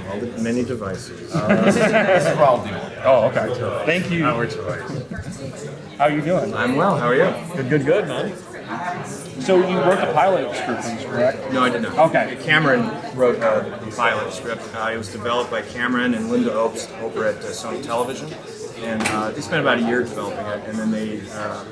All the many devices. Oh, okay. Thank you. Our choice. How are you doing? I'm well. How are you? Good, man. So you wrote the pilot script, correct? No, I did not. Okay. Cameron wrote the pilot script. It was developed by Cameron and Linda Obst over at Sony Television. And they spent about a year developing it, and then they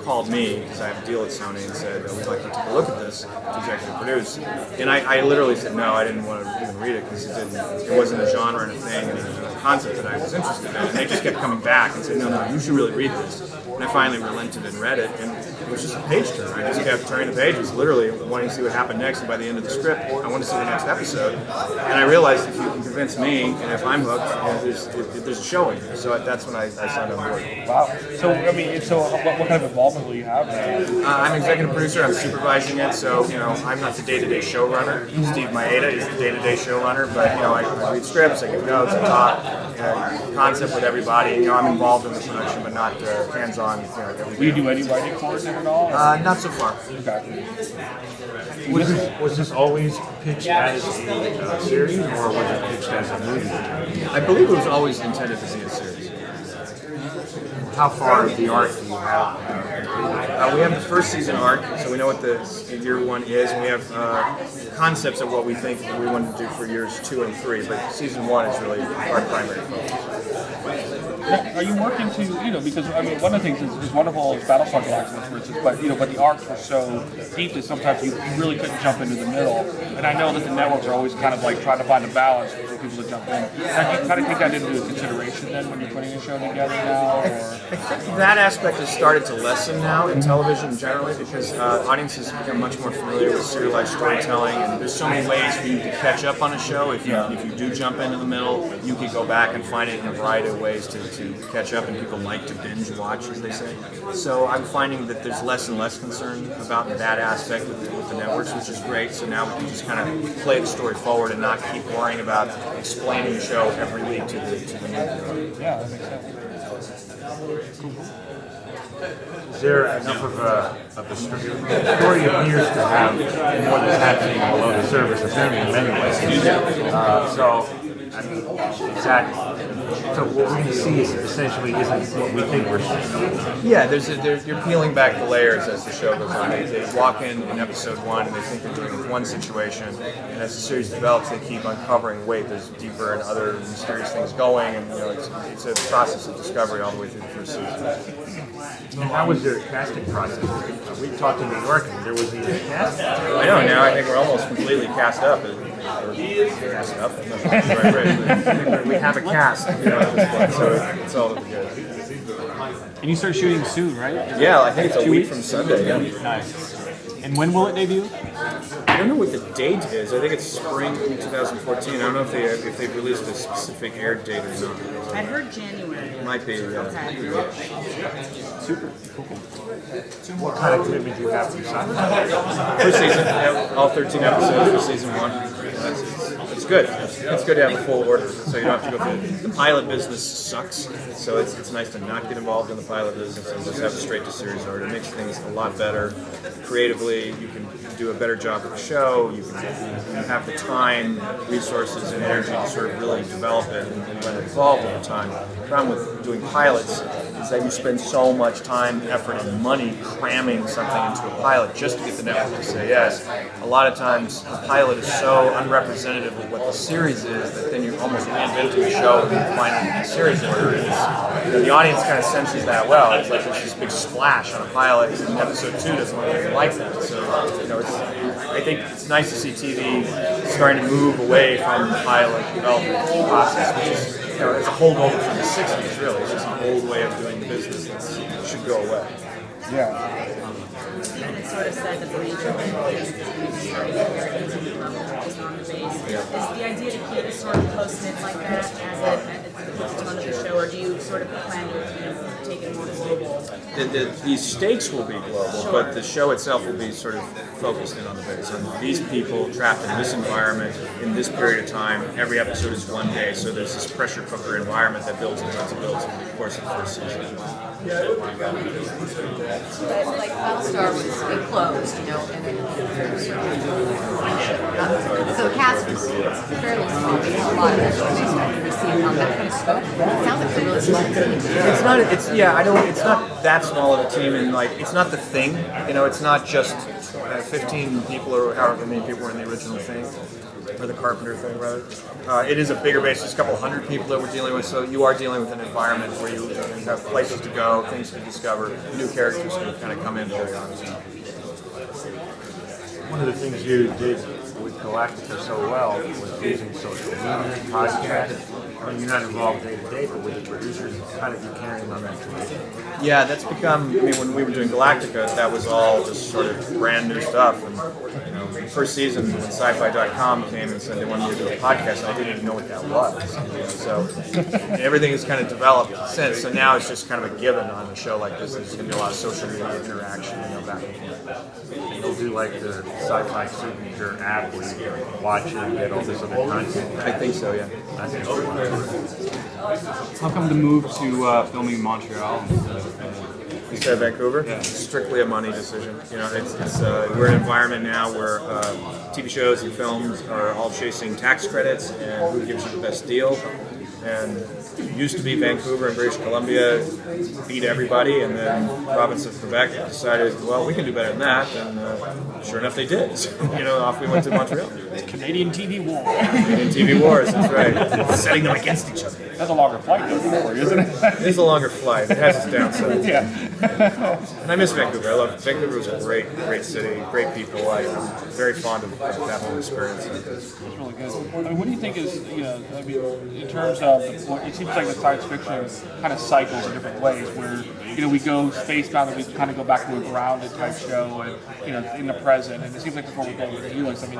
called me, because I have a deal at Sony, and said, we'd like you to take a look at this to executive produce. And I literally said no, I didn't want to even read it, because it wasn't a genre and a thing, and it was a concept that I was interested in. And they just kept coming back and said, no, you should really read this. And I finally relented and read it, and it was just a page turn. I just kept turning the pages, literally wanting to see what happened next, and by the end of the script, I wanted to see the next episode. And I realized if you can convince me, and if I'm hooked, there's a show in here. So that's when I signed on board. Wow. So, I mean, what kind of involvement will you have there? I'm executive producer. I'm supervising it. So, I'm not the day-to-day showrunner. Steve Maeda is the day-to-day showrunner. But, I read scripts, I give notes, I talk, concept with everybody. I'm involved in the production, but not hands-on. Will you do any writing for it at all? Not so far. Okay. Was this always pitched as a series, or was it pitched as a movie? I believe it was always intended to be a series. How far of the arc do you have? We have the first season arc, so we know what the year 1 is, and we have concepts of what we think we want to do for years 2 and 3. But season 1 is really our primary focus. Are you working to, because I mean, one of the things is wonderful is Battlestar Galactica, for instance, but the arcs were so deep that sometimes you really couldn't jump into the middle. And I know that the networks are always kind of like trying to find a balance for people to jump in. Now, do you kind of take that into consideration then when you're putting a show together now? Or? I think that aspect has started to lessen now in television generally, because audiences become much more familiar with serialized storytelling, and there's so many ways for you to catch up on a show. If you do jump into the middle, you could go back and find it in a variety of ways to catch up, and people like to binge watch, as they say. So I'm finding that there's less and less concern about that aspect with the networks, which is great. So now we can just kind of play the story forward and not keep worrying about explaining the show every week to the new. Yeah, that makes sense. Is there enough of the story appears to have more that's happening below the surface of them in many ways. So, I mean, so what we see is essentially isn't what we think we're seeing. Yeah, you're peeling back the layers as the show goes on. They walk in episode 1 and they think they're doing one situation, and as the series develops, they keep uncovering, wait, there's deeper and other mysterious things going, and it's a process of discovery all the way through the first season. And how was their casting process? We talked in New York, and there was even a cast. I know, now I think we're almost completely cast up. Cast up? Right. We have a cast, at this point, so it's all good. And you start shooting soon, right? Yeah, I think it's a week from Sunday. Yeah. Nice. And when will it debut? I don't know what the date is. I think it's spring 2014. I don't know if they've released a specific air date or not. I'd heard January. It might be. Super. What kind of commitment do you have to sign? First season, all 13 episodes for season 1. It's good. It's good to have a full order, so you don't have to go through. The pilot business sucks, so it's nice to not get involved in the pilot business and just have a straight to series order. It makes things a lot better. Creatively, you can do a better job of the show. You have the time, resources, and energy to sort of really develop it and let it evolve over time. The problem with doing pilots is that you spend so much time, effort, and money cramming something into a pilot just to get the network to say yes. A lot of times, the pilot is so unrepresentative of what the series is that then you're almost reinventing the show and finding the series order is. The audience kind of senses that well. It's like there's this big splash on a pilot, and episode 2 doesn't look anything like that. So, I think it's nice to see TV starting to move away from the pilot development process, which is, it's a holdover from the 60s, really. It's just an old way of doing business that should go away. Yeah. And it's sort of said that the nature of the audience is going to be very intimate level just on the base. Is the idea to keep it sort of close-knit like that as the tone of the show, or do you sort of plan to take it more global? The stakes will be global, but the show itself will be sort of focused in on the base. On these people trapped in this environment in this period of time. Every episode is one day, so there's this pressure cooker environment that builds and builds and builds over the course of the first season. Like Battlestar was closed, and then So the cast is fairly small, but you have a lot of information that you receive on that kind of scope. It sounds like a really small team. It's not. It's yeah. I don't. It's not that small of a team, and like it's not the Thing. You know, it's not just 15 people or however many people were in the original Thing, or the Carpenter Thing rather. It is a bigger base. There's a couple hundred people that we're dealing with, so you are dealing with an environment where you have places to go, things to discover, new characters can kind of come in very honest. One of the things you did with Galactica so well was using social media, podcasts. I mean, you're not involved day to day, but with the producers, how did you carry on that tradition? Yeah, that's become. I mean, when we were doing Galactica, that was all just sort of brand new stuff. And you know, the first season when Syfy.com came and said they wanted me to do a podcast, I didn't even know what that was. You know, so everything has kind of developed since. So now it's just kind of a given on a show like this. There's going to be a lot of social media interaction, you know, back and forth. You'll do like the Syfy signature app where you watch it and get all this other content. I think so, yeah. That's interesting. How come the move to filming in Montreal instead of Instead of Vancouver, Yeah. strictly a money decision. You know, it's we're in an environment now where TV shows and films are all chasing tax credits and who gives you the best deal. And it used to be Vancouver and British Columbia beat everybody, and then the province of Quebec decided, well, we can do better than that, and sure enough, they did. So, you know, off we went to Montreal. Canadian TV war. In TV wars, that's right, setting them against each other. That's a longer flight though, for you, isn't it? It is a longer flight. It has its downsides. Yeah. And I miss Vancouver. I love Vancouver. Was a great city, great people. I'm very fond of that whole experience. It's really good. I mean, what do you think is, you know, I mean, in terms of, it seems like the science fiction kind of cycles in different ways where, you know, we go spacebound and we kind of go back to a grounded type show and, you know, in the present. And it seems like that's what we're going with Helix. I mean,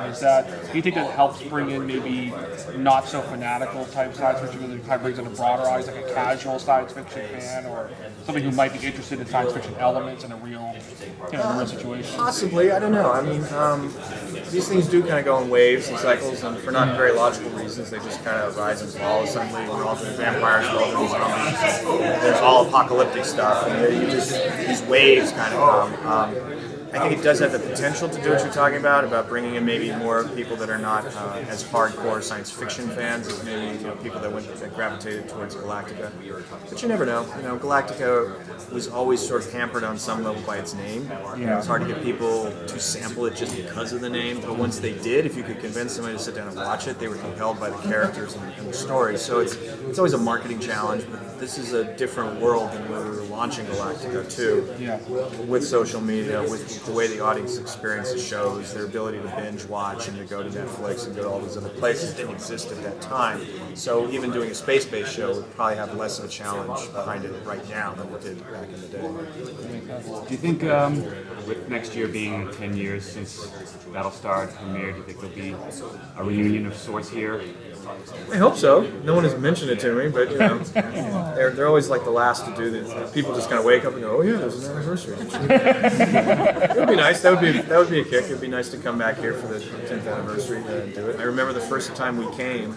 do you think that helps bring in maybe not so fanatical type science fiction that kind of brings in a broader audience, like a casual science fiction fan or somebody who might be interested in science fiction elements in a real, you know, in a real situation? Possibly, I don't know. I mean, these things do kind of go in waves and cycles, and for not very logical reasons, they just kind of rise and fall. Suddenly, we're all doing vampires, we're all doing zombies. There's all apocalyptic stuff, and these waves kind of come. I think it does have the potential to do what you're talking about bringing in maybe more people that are not as hardcore science fiction fans as maybe people that gravitated towards Galactica. But you never know. You know, Galactica was always sort of hampered on some level by its name. You know, it's hard to get people to sample it just because of the name. But once they did, if you could convince somebody to sit down and watch it, they were compelled by the characters and the story. So it's always a marketing challenge. But this is a different world than when we were launching Galactica too. Yeah. With social media, with the way the audience experiences shows, their ability to binge watch and to go to Netflix and go to all these other places didn't exist at that time. So even doing a space-based show would probably have less of a challenge behind it right now than it did back in the day. Do you think, with next year being 10 years since Battlestar premiered, do you think there'll be a reunion of sorts here? I hope so. No one has mentioned it to me, but you know, they're always like the last to do this. People just kind of wake up and go, "Oh yeah, there's an anniversary." It would be nice. That would be a kick. It would be nice to come back here for the 10th anniversary and do it. I remember the first time we came,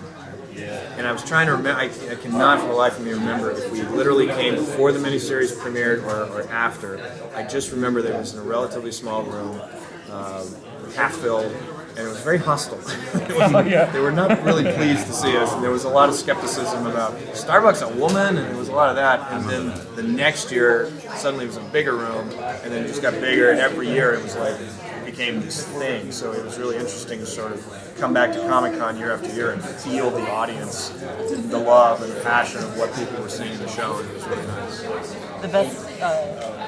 and I was trying to remember. I cannot for the life of me remember if we literally came before the miniseries premiered or after. I just remember that it was in a relatively small room, half filled. And it was very hostile. They were not really pleased to see us, and there was a lot of skepticism about Starbucks, a woman, and there was a lot of that. And then the next year, suddenly it was a bigger room, and then it just got bigger, and every year it was like, it became this thing. So it was really interesting to sort of come back to Comic-Con year after year and feel the audience, the love and the passion of what people were seeing in the show, and it was really nice. The best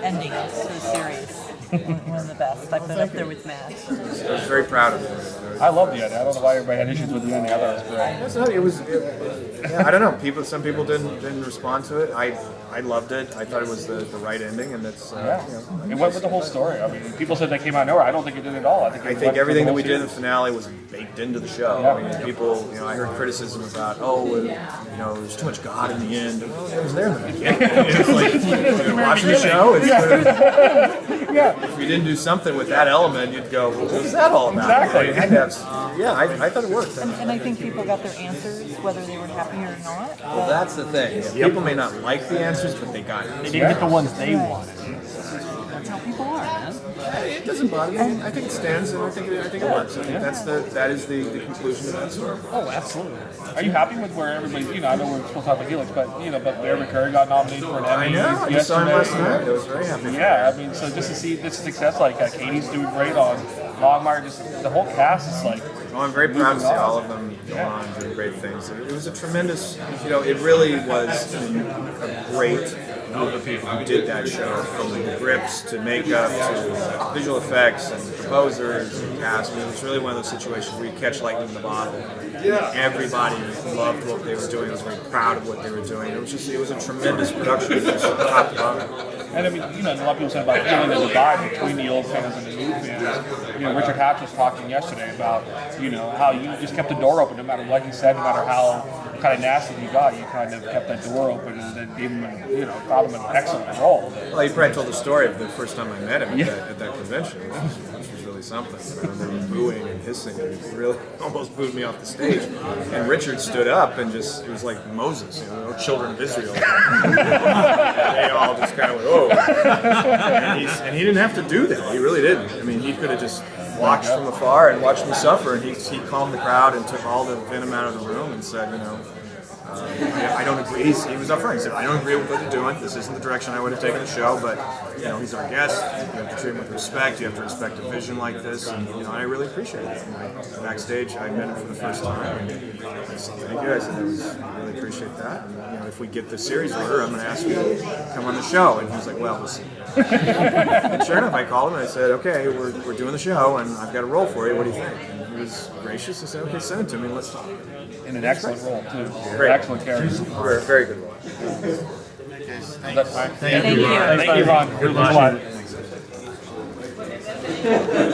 ending to the series. One of the best. I put it up there with Matt. I was very proud of it. I love the ending. I don't know why everybody had issues with the ending. I thought it was great. It was. I don't know. Some people didn't respond to it. I loved it. I thought it was the right ending, and that's. It went with the whole story. I mean, people said they came out of nowhere. I don't think it did at all. I think everything that we did in the finale was baked into the show. Yeah. I mean, people. I heard criticism about, there's too much God in the end. Well, it was there in the beginning. It's like watching the show. If we didn't do something with that element, you'd go, well, what was that all about? Exactly. I thought it worked. And I think people got their answers, whether they were happy or not. Well, that's the thing. People may not like the answers, but they got it. They didn't get the ones they wanted. That's how people are, man. It doesn't bother me. I think it stands, and I think it works. I think that is the conclusion of that story. Oh, absolutely. Are you happy with where everybody? I know we're supposed to talk about Helix, but but Bear McCurry got nominated for an I Emmy. know. I saw him last night. I was very happy. Yeah, I mean, so just to see this success, like Katie's doing great on Longmire, just the whole cast is like. Well, I'm very proud to see all of them go on and do great things. It was a tremendous, it really was a great group of people who did that show, from the grips to makeup to visual effects and composers and cast. I mean, it was really one of those situations where you catch lightning in the bottle. Everybody loved what they were doing. Was very proud of what they were doing. It was a tremendous production, just top to bottom. And I mean, a lot of people say about feeling the divide between the old fans and the new fans. Richard Hatch was talking yesterday about, how you just kept the door open no matter what he said, no matter how kind of nasty he got, you kind of kept that door open and then gave him, got him an excellent role. Well, he probably told the story of the first time I met him at that convention, which was really something. I remember booing and hissing, and it really almost booed me off the stage. And Richard stood up and it was like Moses, children of Israel. They all just kind of went, oh. And he didn't have to do that. He really didn't. I mean, he could have just watched from afar and watched me suffer, and he calmed the crowd and took all the venom out of the room and said, I don't agree. He was upfront. He said, I don't agree with what you're doing. This isn't the direction I would have taken the show, but he's our guest. You have to treat him with respect. You have to respect a vision like this, and I really appreciate it. And backstage, I met him for the first time, and I said, thank you. I said, I really appreciate that. And, if we get the series order, I'm going to ask you to come on the show. And he was like, well, we'll see. And sure enough, I called him and I said, okay, we're doing the show, and I've got a role for you. What do you think? And he was gracious and said, okay, send it to me and let's talk. In an excellent role, too. Great. Excellent character. Very good role. Thank you, Ron. Good luck.